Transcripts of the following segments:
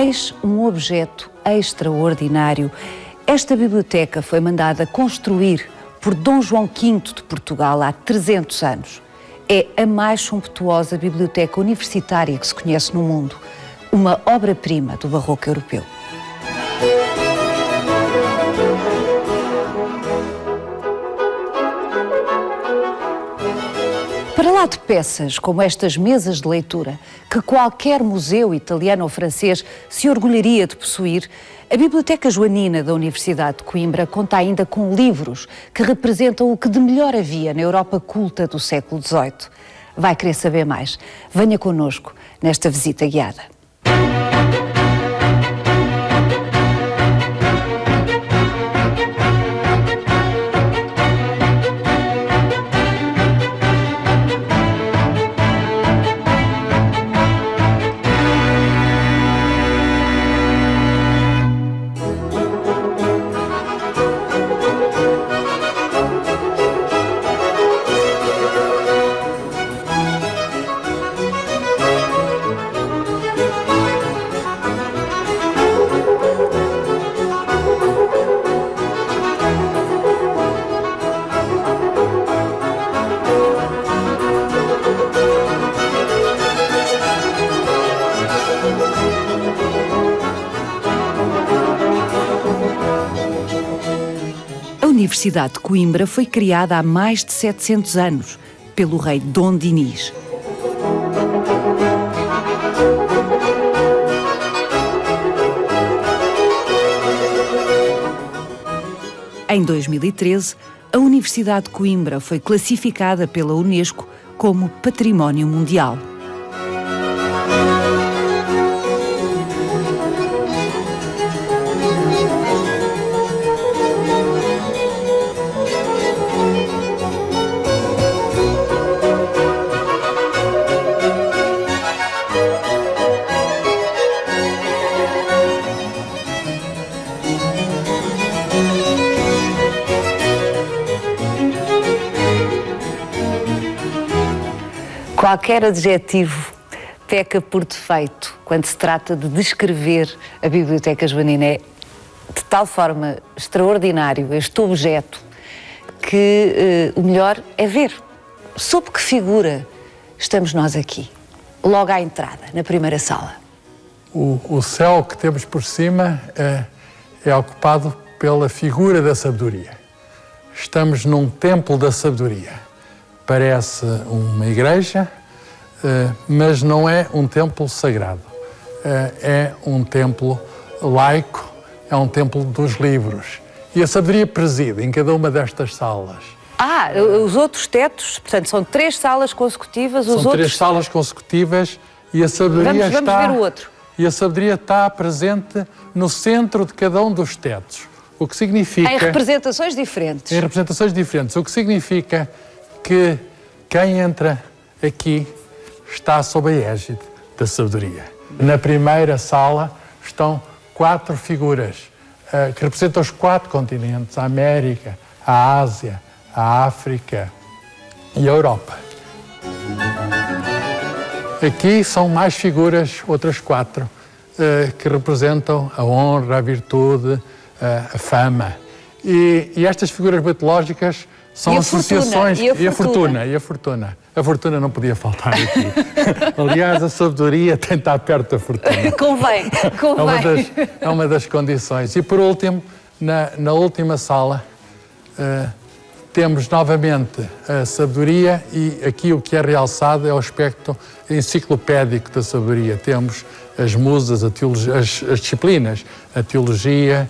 Eis um objeto extraordinário. Esta biblioteca foi mandada construir por Dom João V de Portugal há 300 anos. É a mais sumptuosa biblioteca universitária que se conhece no mundo. Uma obra-prima do barroco europeu. Para lá de peças como estas mesas de leitura, que qualquer museu italiano ou francês se orgulharia de possuir, a Biblioteca Joanina da Universidade de Coimbra conta ainda com livros que representam o que de melhor havia na Europa culta do século XVIII. Vai querer saber mais? Venha connosco nesta visita guiada. A Universidade de Coimbra foi criada há mais de 700 anos pelo rei Dom Dinis. Em 2013, a Universidade de Coimbra foi classificada pela Unesco como Património Mundial. Qualquer adjetivo peca por defeito quando se trata de descrever a Biblioteca Joanina. É de tal forma extraordinário este objeto que o melhor é ver. Sob que figura estamos nós aqui? Logo à entrada, na primeira sala. O céu que temos por cima é ocupado pela figura da sabedoria. Estamos num templo da sabedoria. Parece uma igreja, mas não é um templo sagrado. É um templo laico, é um templo dos livros. E a sabedoria preside em cada uma destas salas. Os outros tetos, portanto, são 3 salas consecutivas. São 3 salas consecutivas e a sabedoria vamos ver o outro. E a sabedoria está presente no centro de cada um dos tetos. O que significa... Em representações diferentes. Em representações diferentes. O que significa que quem entra aqui está sob a égide da sabedoria. Na primeira sala estão 4 figuras que representam os 4 continentes, a América, a Ásia, a África e a Europa. Aqui são mais figuras, outras 4, que representam a honra, a virtude, a fama. E estas figuras mitológicas são associações... E a fortuna. E a fortuna. A fortuna não podia faltar aqui. Aliás, a sabedoria tem de estar perto da fortuna. Convém. É uma das condições. E por último, na última sala, temos novamente a sabedoria e aqui o que é realçado é o aspecto enciclopédico da sabedoria. Temos as musas, as disciplinas, a teologia,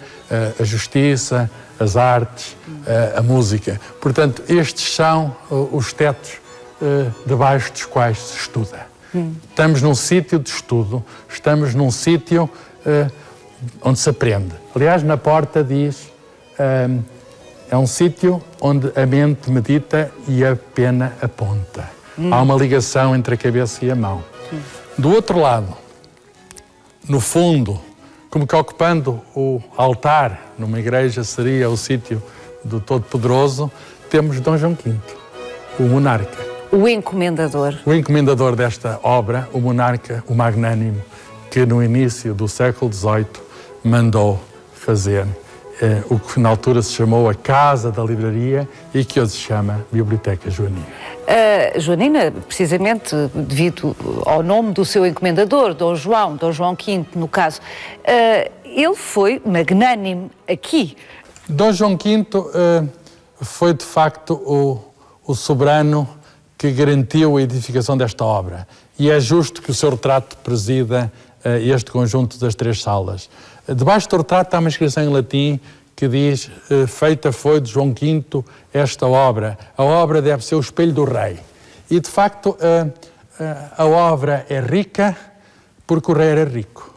a justiça, as artes, a música. Portanto, estes são os tetos debaixo dos quais se estuda. Estamos num sítio de estudo, estamos num sítio onde se aprende. Aliás, na porta diz, é um sítio onde a mente medita e a pena aponta. Há uma ligação entre a cabeça e a mão. Do outro lado, no fundo, como que ocupando o altar, numa igreja seria o sítio do Todo-Poderoso, temos Dom João V, o monarca. O encomendador. O encomendador desta obra, o monarca, o magnânimo, que no início do século XVIII mandou fazer o que na altura se chamou a Casa da Livraria e que hoje se chama Biblioteca Joanina. Joanina, precisamente devido ao nome do seu encomendador, Dom João V, no caso, ele foi magnânime aqui. Dom João V foi de facto o soberano que garantiu a edificação desta obra e é justo que o seu retrato presida este conjunto das 3 salas. Debaixo do retrato há uma inscrição em latim que diz: feita foi de João V esta obra. A obra deve ser o espelho do rei. E de facto a obra é rica porque o rei era rico.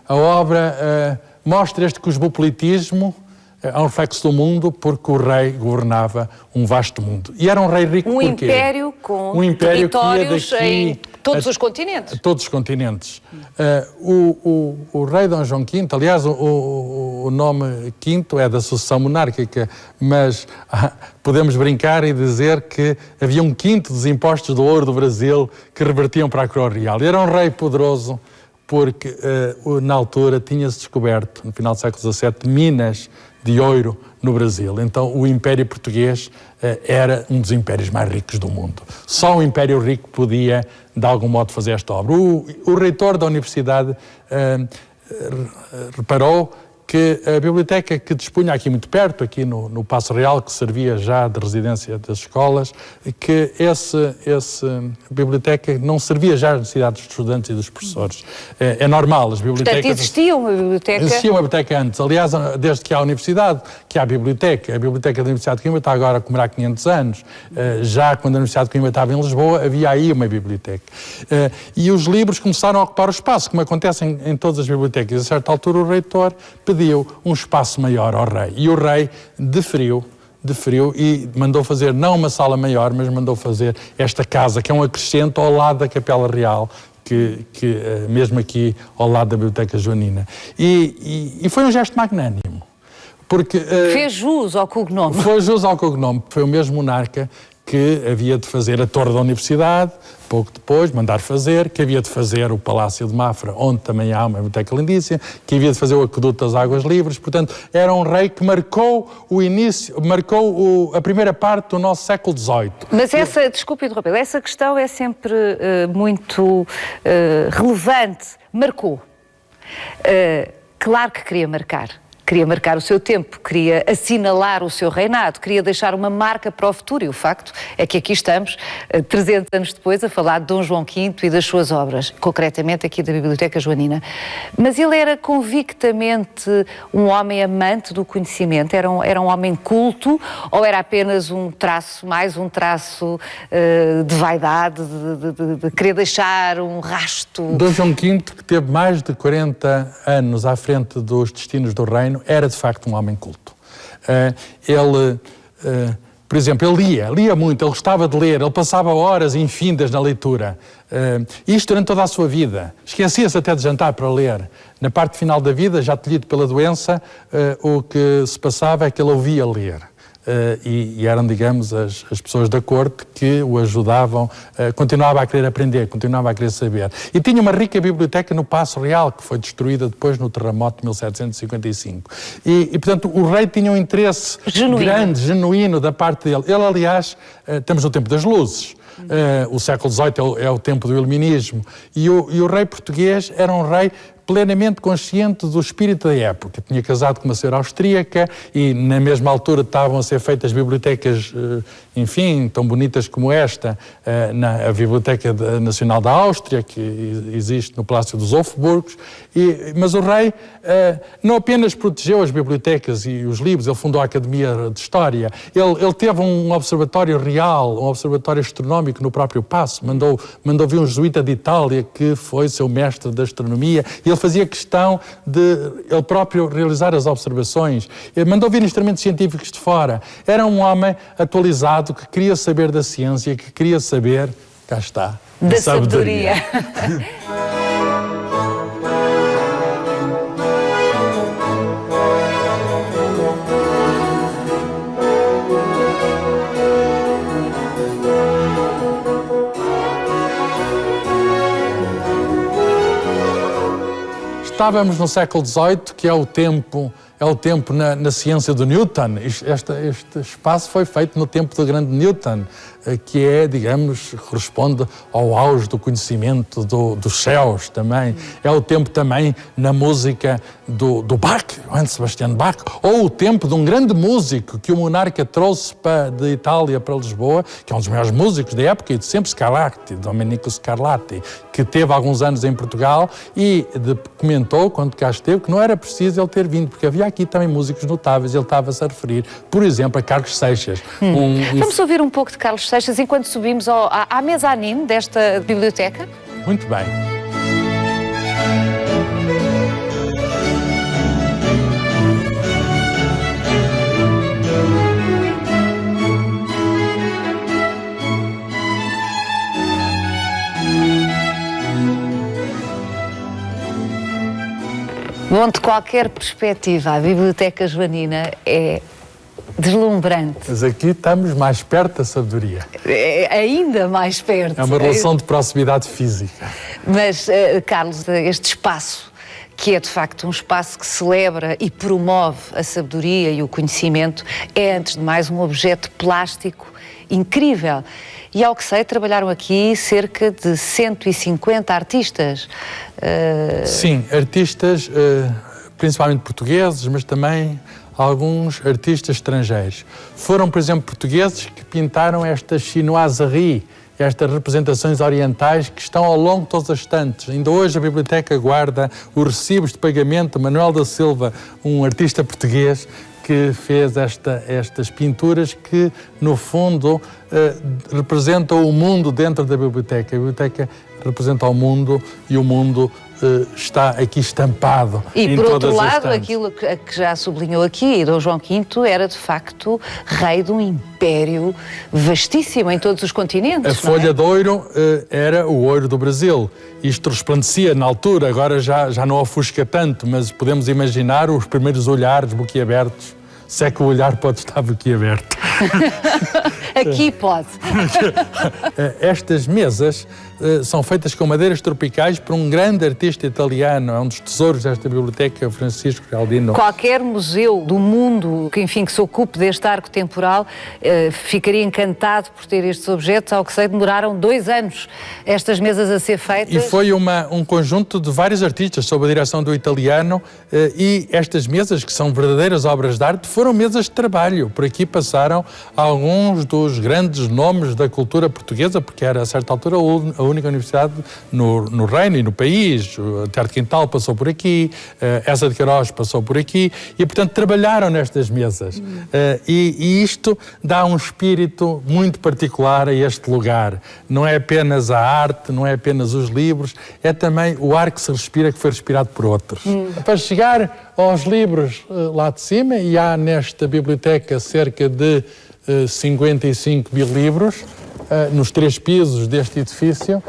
A obra mostra este cosmopolitismo, é um reflexo do mundo porque o rei governava um vasto mundo. E era um rei rico porque... Império com territórios em todos os continentes. Todos os continentes. O rei Dom João V, aliás, o nome Quinto é da sucessão monárquica, mas podemos brincar e dizer que havia 1/5 dos impostos do ouro do Brasil que revertiam para a coroa real. Era um rei poderoso porque, na altura, tinha-se descoberto, no final do século XVII, minas de ouro no Brasil. Então o Império Português era um dos impérios mais ricos do mundo. Só um império rico podia, de algum modo, fazer esta obra. O reitor da universidade reparou que a biblioteca que dispunha aqui muito perto, aqui no Paço Real, que servia já de residência das escolas, que essa biblioteca não servia já às necessidades dos estudantes e dos professores. É normal, as bibliotecas... Portanto, existia uma biblioteca... Existia uma biblioteca antes. Aliás, desde que há a universidade, que há a biblioteca da Universidade de Coimbra está agora a comemorar 500 anos. Já quando a Universidade de Coimbra estava em Lisboa, havia aí uma biblioteca. E os livros começaram a ocupar o espaço, como acontece em todas as bibliotecas. A certa altura o reitor pediu um espaço maior ao rei. E o rei deferiu e mandou fazer não uma sala maior, mas mandou fazer esta casa, que é um acrescento ao lado da Capela Real, que mesmo aqui ao lado da Biblioteca Joanina. E foi um gesto magnânimo. Porque, fez jus ao cognome. Foi jus ao cognome. Foi o mesmo monarca que havia de fazer a Torre da Universidade, pouco depois, mandar fazer, que havia de fazer o Palácio de Mafra, onde também há uma biblioteca lindíssima, que havia de fazer o Aqueduto das Águas Livres. Portanto, era um rei que marcou o início, a primeira parte do nosso século XVIII. Mas desculpe interromper, essa questão é sempre muito relevante. Marcou. Claro que queria marcar o seu tempo, queria assinalar o seu reinado, queria deixar uma marca para o futuro, e o facto é que aqui estamos, 300 anos depois, a falar de Dom João V e das suas obras, concretamente aqui da Biblioteca Joanina. Mas ele era convictamente um homem amante do conhecimento, era um homem culto, ou era apenas mais um traço de vaidade, de querer deixar um rasto? Dom João V, que teve mais de 40 anos à frente dos destinos do reino, era de facto um homem culto. Por exemplo, ele lia muito, ele gostava de ler, ele passava horas infindas na leitura. Isto durante toda a sua vida. Esquecia-se até de jantar para ler. Na parte final da vida, já tolhido pela doença, o que se passava é que ele ouvia ler. E eram, digamos, as pessoas da corte que o ajudavam, continuava a querer aprender, continuava a querer saber. E tinha uma rica biblioteca no Paço Real, que foi destruída depois no terremoto de 1755. E portanto, o rei tinha um interesse grande, genuíno da parte dele. Ele, aliás, estamos no tempo das luzes. O século XVIII é o tempo do iluminismo. E o rei português era um rei plenamente consciente do espírito da época. Tinha casado com uma senhora austríaca e na mesma altura estavam a ser feitas bibliotecas, enfim, tão bonitas como esta, a Biblioteca Nacional da Áustria, que existe no Palácio dos Hofburgos. Mas o rei não apenas protegeu as bibliotecas e os livros, ele fundou a Academia de História, ele teve um observatório real, um observatório astronómico no próprio Paço, mandou vir um jesuíta de Itália que foi seu mestre de astronomia, e ele fazia questão de ele próprio realizar as observações. Ele mandou vir instrumentos científicos de fora. Era um homem atualizado que queria saber da ciência, que queria saber, cá está, da sabedoria. estávamos no século XVIII, que é o tempo na ciência do Newton. Este espaço foi feito no tempo do grande Newton, que é, digamos, corresponde ao auge do conhecimento dos céus também. É o tempo também na música do Bach, Johann Sebastian Bach, ou o tempo de um grande músico que o monarca trouxe de Itália para Lisboa, que é um dos maiores músicos da época e de sempre, Scarlatti, Domenico Scarlatti, que teve alguns anos em Portugal e comentou, quando cá esteve, que não era preciso ele ter vindo, porque havia aqui também músicos notáveis. Ele estava-se a referir, por exemplo, a Carlos Seixas. Vamos ouvir um pouco de Carlos Seixas enquanto subimos à mezanine desta biblioteca? Muito bem. Bom, de qualquer perspectiva, a Biblioteca Joanina é deslumbrante. Mas aqui estamos mais perto da sabedoria. É ainda mais perto. É uma relação de proximidade física. Mas, Carlos, este espaço, que é de facto um espaço que celebra e promove a sabedoria e o conhecimento, é, antes de mais, um objeto plástico incrível. E, ao que sei, trabalharam aqui cerca de 150 artistas. Sim, artistas principalmente portugueses, mas também alguns artistas estrangeiros. Foram, por exemplo, portugueses que pintaram estas chinoiseries, estas representações orientais que estão ao longo de todas as estantes. Ainda hoje a biblioteca guarda os recibos de pagamento de Manuel da Silva, um artista português que fez estas pinturas que, no fundo, representam o mundo dentro da biblioteca. A biblioteca representa o mundo e o mundo está aqui estampado. E, por outro lado, aquilo que já sublinhou aqui, Dom João V era, de facto, rei de um império vastíssimo em todos os continentes. A folha de ouro era o ouro do Brasil. Isto resplandecia na altura, agora já não ofusca tanto, mas podemos imaginar os primeiros olhares boquiabertos. Se é que o olhar pode estar boquiaberto. Aqui pode. Estas mesas são feitas com madeiras tropicais por um grande artista italiano, é um dos tesouros desta biblioteca, Francisco Galdino. Qualquer museu do mundo que se ocupe deste arco temporal ficaria encantado por ter estes objetos. Ao que sei, demoraram 2 anos estas mesas a ser feitas. E foi um conjunto de vários artistas sob a direção do italiano, e estas mesas, que são verdadeiras obras de arte, foram mesas de trabalho. Por aqui passaram alguns dos grandes nomes da cultura portuguesa, porque era, a certa altura, a única universidade no reino e no país. O Terra de Quintal passou por aqui, Essa de Queiroz passou por aqui, e, portanto, trabalharam nestas mesas. E isto dá um espírito muito particular a este lugar. Não é apenas a arte, não é apenas os livros, é também o ar que se respira, que foi respirado por outros. Para chegar aos livros lá de cima, e há nesta biblioteca cerca de 55 mil livros, nos 3 pisos deste edifício,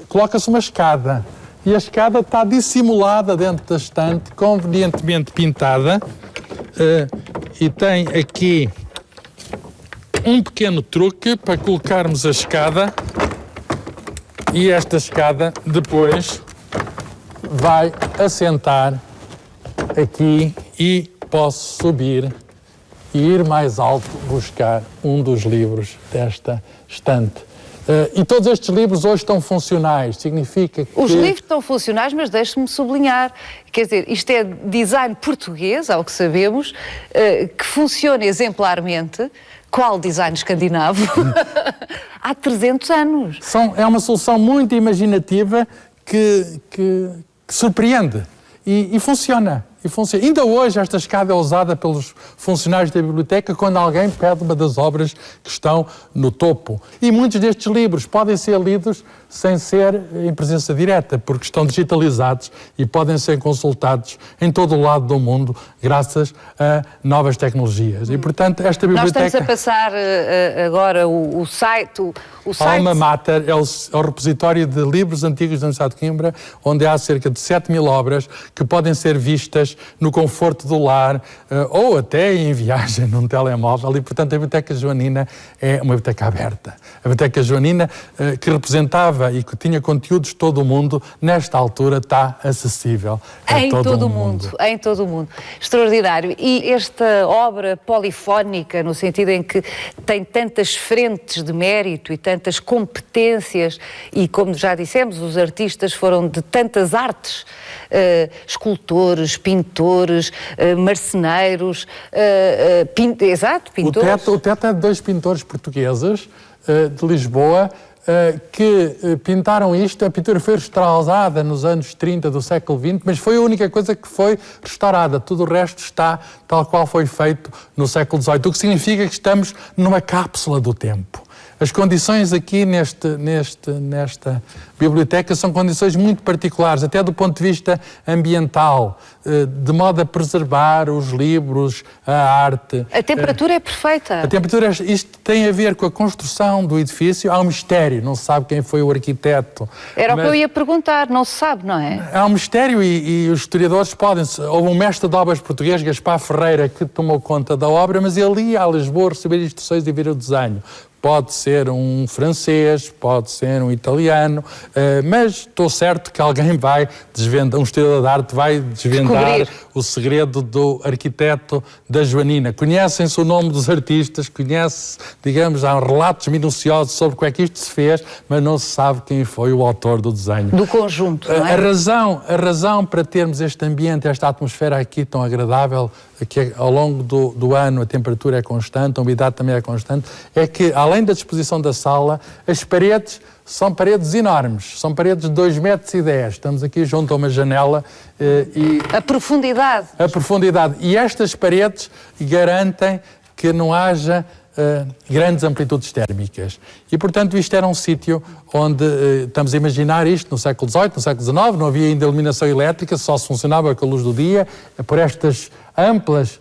coloca-se uma escada. E a escada está dissimulada dentro da estante, convenientemente pintada, e tem aqui um pequeno truque para colocarmos a escada, e esta escada depois vai assentar aqui e posso subir e ir mais alto buscar um dos livros desta estante. E todos estes livros hoje estão funcionais, significa que... Os livros estão funcionais, mas deixe-me sublinhar, quer dizer, isto é design português, ao que sabemos, que funciona exemplarmente, qual design escandinavo, há 300 anos. É uma solução muito imaginativa que surpreende e funciona. Ainda hoje esta escada é usada pelos funcionários da biblioteca quando alguém pede uma das obras que estão no topo. E muitos destes livros podem ser lidos sem ser em presença direta, porque estão digitalizados e podem ser consultados em todo o lado do mundo graças a novas tecnologias. E, portanto, esta biblioteca... Nós estamos a passar agora o site... Alma Mater é o repositório de livros antigos da Universidade de Coimbra, onde há cerca de 7 mil obras que podem ser vistas feitas no conforto do lar ou até em viagem num telemóvel, e portanto a Biblioteca Joanina é uma biblioteca aberta. A Biblioteca Joanina, que representava e que tinha conteúdos de todo o mundo, nesta altura está acessível a todo o mundo. Em todo o mundo. Extraordinário. E esta obra polifónica, no sentido em que tem tantas frentes de mérito e tantas competências, e como já dissemos, os artistas foram de tantas artes, escultores, pintores, marceneiros, pintores. O teto é de 2 pintores portugueses de Lisboa, que pintaram isto. A pintura foi restaurada nos anos 30 do século XX, mas foi a única coisa que foi restaurada. Tudo o resto está tal qual foi feito no século XVIII, o que significa que estamos numa cápsula do tempo. As condições aqui nesta biblioteca são condições muito particulares, até do ponto de vista ambiental, de modo a preservar os livros, a arte. A temperatura é perfeita. A temperatura, isto tem a ver com a construção do edifício. Há um mistério, não se sabe quem foi o arquiteto. Era o que eu ia perguntar, não se sabe, não é? Há um mistério e os historiadores podem... Houve um mestre de obras português, Gaspar Ferreira, que tomou conta da obra, mas ele ia a Lisboa receber instruções e ver o desenho. Pode ser um francês, pode ser um italiano, mas estou certo que alguém vai desvendar, um historiador de arte vai desvendar o segredo do arquiteto da Joanina. Conhecem-se o nome dos artistas, conhece, digamos, há relatos minuciosos sobre como é que isto se fez, mas não se sabe quem foi o autor do desenho. Do conjunto, não é? A razão para termos este ambiente, esta atmosfera aqui tão agradável, que ao longo do ano a temperatura é constante, a umidade também é constante, é que, além da disposição da sala, as paredes são paredes enormes, são paredes de 2,10 metros. Estamos aqui junto a uma janela e... A profundidade. E estas paredes garantem que não haja grandes amplitudes térmicas. E, portanto, isto era um sítio onde, estamos a imaginar isto no século XVIII, no século XIX, não havia ainda iluminação elétrica, só se funcionava com a luz do dia, por estas amplas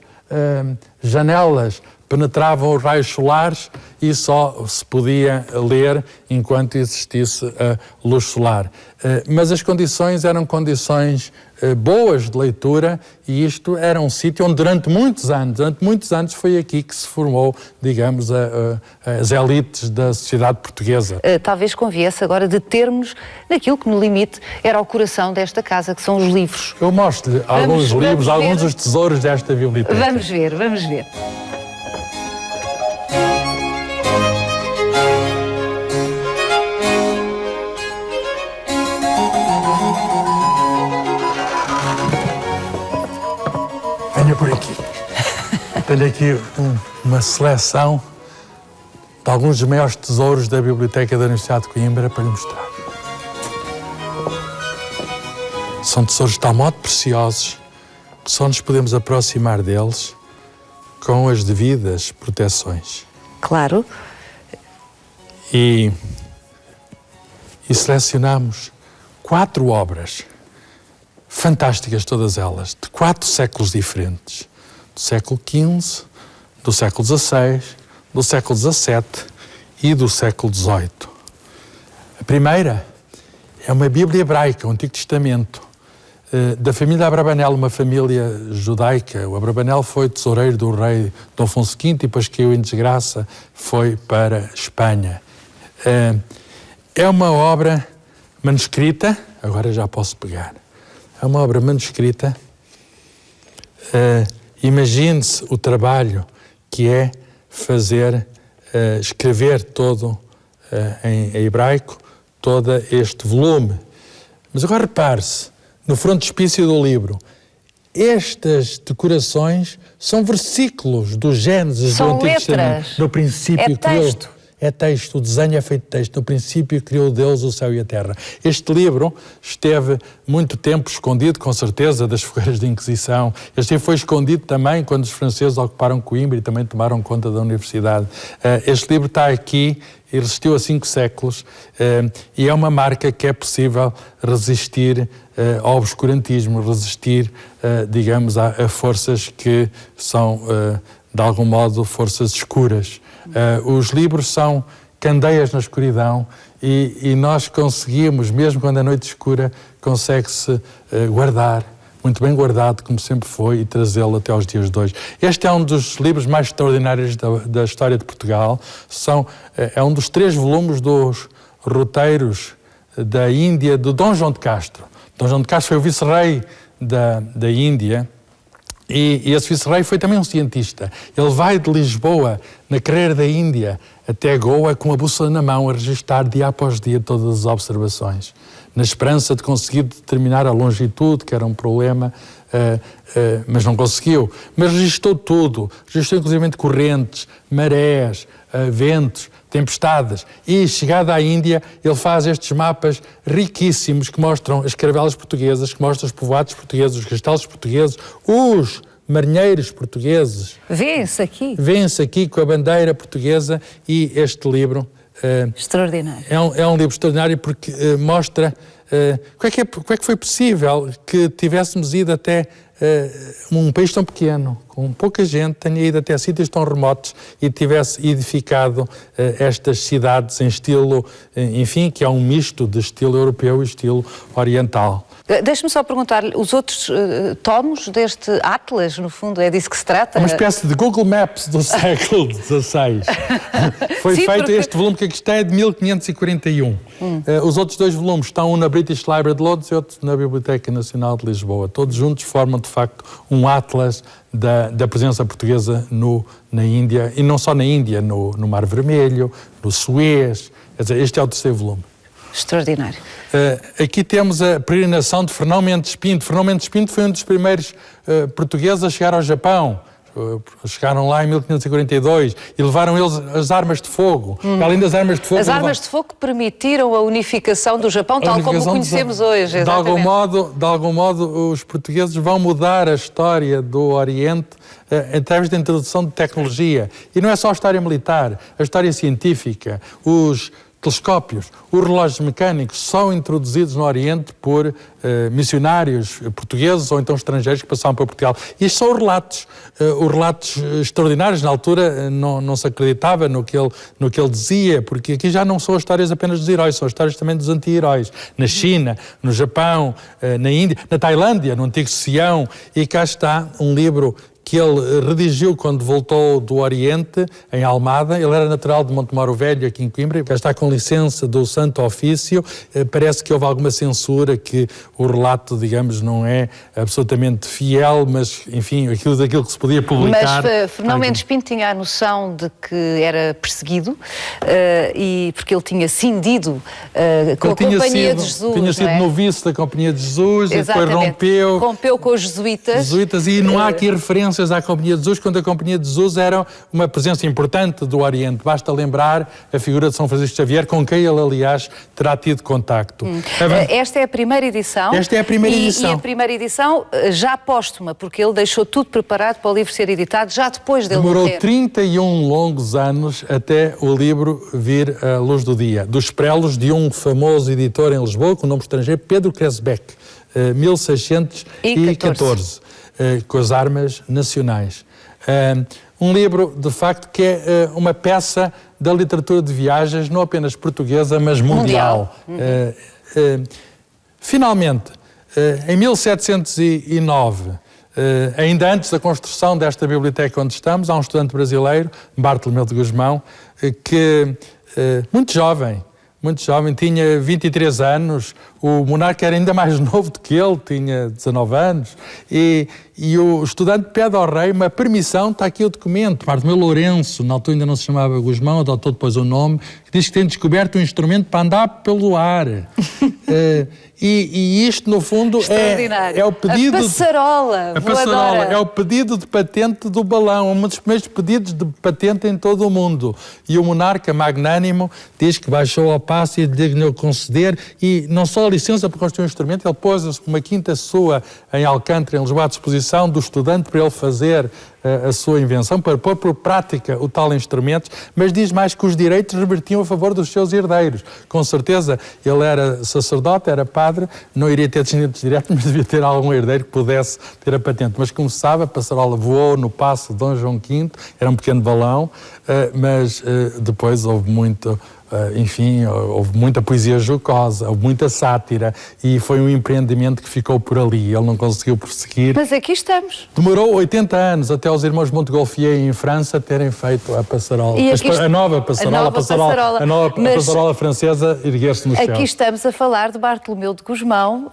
janelas penetravam os raios solares e só se podia ler enquanto existisse a luz solar. Mas as condições eram condições boas de leitura, e isto era um sítio onde durante muitos anos foi aqui que se formou, digamos, as elites da sociedade portuguesa. Talvez conviesse agora determos naquilo que no limite era o coração desta casa, que são os livros. Eu mostro-lhe alguns livros, alguns dos tesouros desta biblioteca. Vamos ver. Venha por aqui. Tenho aqui uma seleção de alguns dos maiores tesouros da Biblioteca da Universidade de Coimbra para lhe mostrar. São tesouros de tal modo preciosos que só nos podemos aproximar deles com as devidas proteções. Claro. E selecionamos 4 obras fantásticas, todas elas, de 4 séculos diferentes. Do século XV, do século XVI, do século XVII e do século XVIII. A primeira é uma Bíblia hebraica, o Antigo Testamento, da família Abravanel, uma família judaica. O Abravanel foi tesoureiro do rei Dom Afonso V e depois caiu em desgraça, foi para a Espanha. É uma obra manuscrita, agora já posso pegar. É uma obra manuscrita. Imagine-se o trabalho que é escrever todo em hebraico, todo este volume. Mas agora repare-se, no frontispício do livro, estas decorações são versículos do Gênesis, do Antigo Testamento. No princípio é texto, o desenho é feito de texto. No princípio criou Deus o céu e a terra. Este livro esteve muito tempo escondido, com certeza, das fogueiras de Inquisição. Este livro foi escondido também quando os franceses ocuparam Coimbra e também tomaram conta da universidade. Este livro está aqui e resistiu a 5 séculos e é uma marca que é possível resistir ao obscurantismo, resistir, digamos, a forças que são, de algum modo, forças escuras. Os livros são candeias na escuridão e nós conseguimos, mesmo quando a noite escura, consegue-se guardar muito bem guardado, como sempre foi, e trazê-lo até aos dias de hoje. Este é um dos livros mais extraordinários da história de Portugal. É um dos 3 volumes dos roteiros da Índia, do Dom João de Castro. Dom João de Castro foi o vice-rei da Índia, e esse vice-rei foi também um cientista. Ele vai de Lisboa, na carreira da Índia, até Goa, com a bússola na mão, a registar dia após dia todas as observações, na esperança de conseguir determinar a longitude, que era um problema, mas não conseguiu. Mas registou tudo, registrou inclusive correntes, marés, ventos, tempestades. E, chegado à Índia, ele faz estes mapas riquíssimos que mostram as caravelas portuguesas, que mostram os povoados portugueses, os castelos portugueses, os marinheiros portugueses. Vêem-se aqui. Vêem-se aqui com a bandeira portuguesa, e este livro... extraordinário. É um livro extraordinário porque mostra como é que foi possível que tivéssemos ido até um país tão pequeno, com pouca gente, tenha ido até sítios tão remotos e tivesse edificado estas cidades em estilo, enfim, que é um misto de estilo europeu e estilo oriental. Deixe-me só perguntar, os outros tomos deste Atlas, no fundo, é disso que se trata? É uma espécie de Google Maps do século XVI. Foi feito, este volume que aqui está é de 1541. Os outros 2 volumes estão, um na British Library de Londres e outro na Biblioteca Nacional de Lisboa. Todos juntos formam, de facto, um atlas da presença portuguesa na Índia, e não só na Índia, no Mar Vermelho, no Suez. Quer dizer, este é o 3º volume. Extraordinário. Aqui temos a peregrinação de Fernão Mendes Pinto. Fernão Mendes Pinto foi um dos primeiros portugueses a chegar ao Japão. Chegaram lá em 1542 e levaram eles as armas de fogo. Além das armas de fogo... As armas de fogo que permitiram a unificação do Japão, tal como o conhecemos hoje. De algum modo, os portugueses vão mudar a história do Oriente através da introdução de tecnologia. E não é só a história militar, a história científica, os telescópios, os relógios mecânicos são introduzidos no Oriente por missionários portugueses ou então estrangeiros que passavam por Portugal. E isto são os relatos extraordinários. Na altura não se acreditava no que ele dizia, porque aqui já não são as histórias apenas dos heróis, são as histórias também dos anti-heróis. Na China, no Japão, na Índia, na Tailândia, no antigo Sião. E cá está um livro que ele redigiu quando voltou do Oriente, em Almada. Ele era natural de Montemoro Velho, aqui em Coimbra, está com licença do Santo Ofício. Parece que houve alguma censura, que o relato, digamos, não é absolutamente fiel, mas, enfim, daquilo que se podia publicar. Mas Fernão Mendes Pinto tinha a noção de que era perseguido, e porque ele tinha cindido com a Companhia de Jesus. Tinha sido noviço da Companhia de Jesus. Exatamente. E depois rompeu com os jesuítas. E não há aqui referências à Companhia de Jesus, quando a Companhia de Jesus era uma presença importante do Oriente. Basta lembrar a figura de São Francisco Xavier, com quem ele, aliás, terá tido contacto. Esta é a primeira edição. Esta é a primeira edição. E a primeira edição já póstuma, porque ele deixou tudo preparado para o livro ser editado já depois dele morrer. Demorou 31 longos anos até o livro vir à luz do dia. Dos prelos de um famoso editor em Lisboa, com nome estrangeiro, Pedro Cresbeck, 1614. Com as armas nacionais. Um livro, de facto, que é uma peça da literatura de viagens, não apenas portuguesa, mas mundial. Finalmente, em 1709, ainda antes da construção desta biblioteca onde estamos, há um estudante brasileiro, Bartolomeu de Gusmão, que, muito jovem, tinha 23 anos, o monarca era ainda mais novo do que ele, tinha 19 anos, e o estudante pede ao rei uma permissão, está aqui o documento, Bartolomeu Lourenço, na altura ainda não se chamava Gusmão, adotou depois o nome, que diz que tem descoberto um instrumento para andar pelo ar. E isto, no fundo, é o pedido... A passarola voadora. É o pedido de patente do balão, um dos primeiros pedidos de patente em todo o mundo. E o monarca magnânimo diz que baixou ao passo e dignou conceder, e não só a licença para construir um instrumento, ele pôs uma quinta sua em Alcântara, em Lisboa, à disposição do estudante para ele fazer a sua invenção, para pôr por prática o tal instrumento, mas diz mais que os direitos revertiam a favor dos seus herdeiros. Com certeza, ele era sacerdote, era padre, não iria ter descendentes diretos, mas devia ter algum herdeiro que pudesse ter a patente. Mas como se sabe, a passarola voou no paço de Dom João V, era um pequeno balão, mas depois houve muito enfim, houve muita poesia jocosa, houve muita sátira e foi um empreendimento que ficou por ali. Ele não conseguiu prosseguir. Mas aqui estamos. Demorou 80 anos até os irmãos Montgolfier em França terem feito a passarola. A nova passarola, a passarola francesa erguer-se no céu. Aqui estamos a falar de Bartolomeu de Gusmão,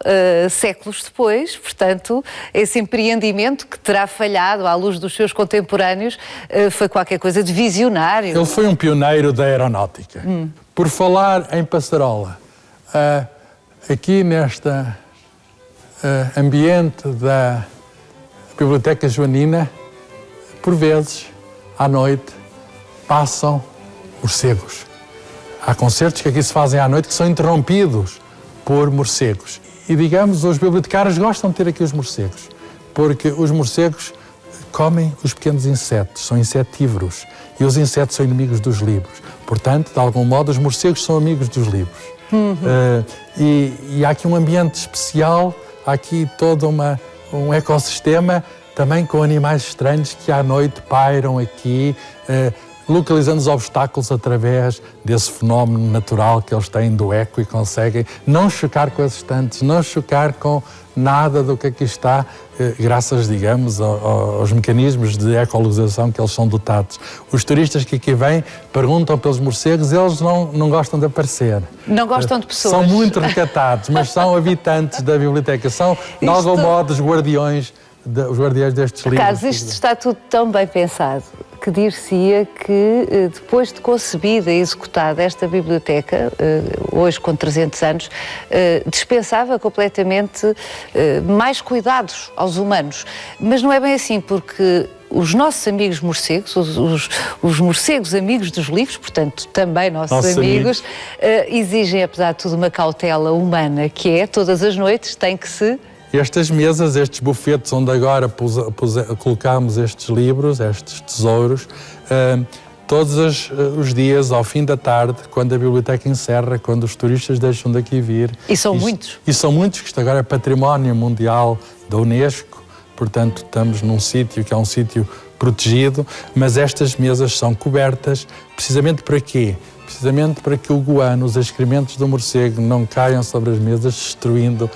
séculos depois, portanto, esse empreendimento que terá falhado à luz dos seus contemporâneos foi qualquer coisa de visionário. Ele foi um pioneiro da aeronáutica. Por falar em passarola, aqui neste ambiente da Biblioteca Joanina, por vezes, à noite, passam morcegos. Há concertos que aqui se fazem à noite que são interrompidos por morcegos. E, digamos, os bibliotecários gostam de ter aqui os morcegos, porque os morcegos comem os pequenos insetos, são insetívoros, e os insetos são inimigos dos livros. Portanto, de algum modo, os morcegos são amigos dos livros. E há aqui um ambiente especial, há aqui todo um ecossistema, também com animais estranhos que à noite pairam aqui, localizando os obstáculos através desse fenómeno natural que eles têm do eco e conseguem não chocar com as estantes, não chocar com nada do que aqui está, graças, digamos, aos mecanismos de ecolocalização que eles são dotados. Os turistas que aqui vêm perguntam pelos morcegos, eles não gostam de aparecer. Não gostam de pessoas. São muito recatados, mas são habitantes da biblioteca, são, de algum modo, os guardiões destes livros. Carlos, isto está tudo tão bem pensado que dir-se-ia que, depois de concebida e executada esta biblioteca, hoje com 300 anos, dispensava completamente mais cuidados aos humanos. Mas não é bem assim, porque os nossos amigos morcegos, os morcegos amigos dos livros, portanto, também nossos amigos, exigem, apesar de tudo, uma cautela humana, que é, todas as noites, tem que se... Estas mesas, estes bufetes onde agora colocamos estes livros, estes tesouros, todos os dias, ao fim da tarde, quando a biblioteca encerra, quando os turistas deixam daqui vir... E são muitos. E são muitos, que isto agora é património mundial da Unesco, portanto estamos num sítio que é um sítio protegido, mas estas mesas são cobertas precisamente para quê? Precisamente para que o guano, os excrementos do morcego, não caiam sobre as mesas, destruindo,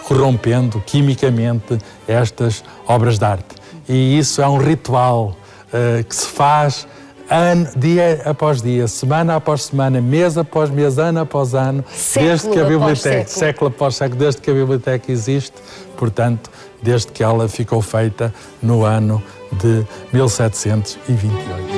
corrompendo quimicamente estas obras de arte. E isso é um ritual que se faz dia após dia, semana após semana, mês após mês, ano após ano, desde que a biblioteca, século após século, desde que a biblioteca existe, portanto, desde que ela ficou feita no ano de 1728.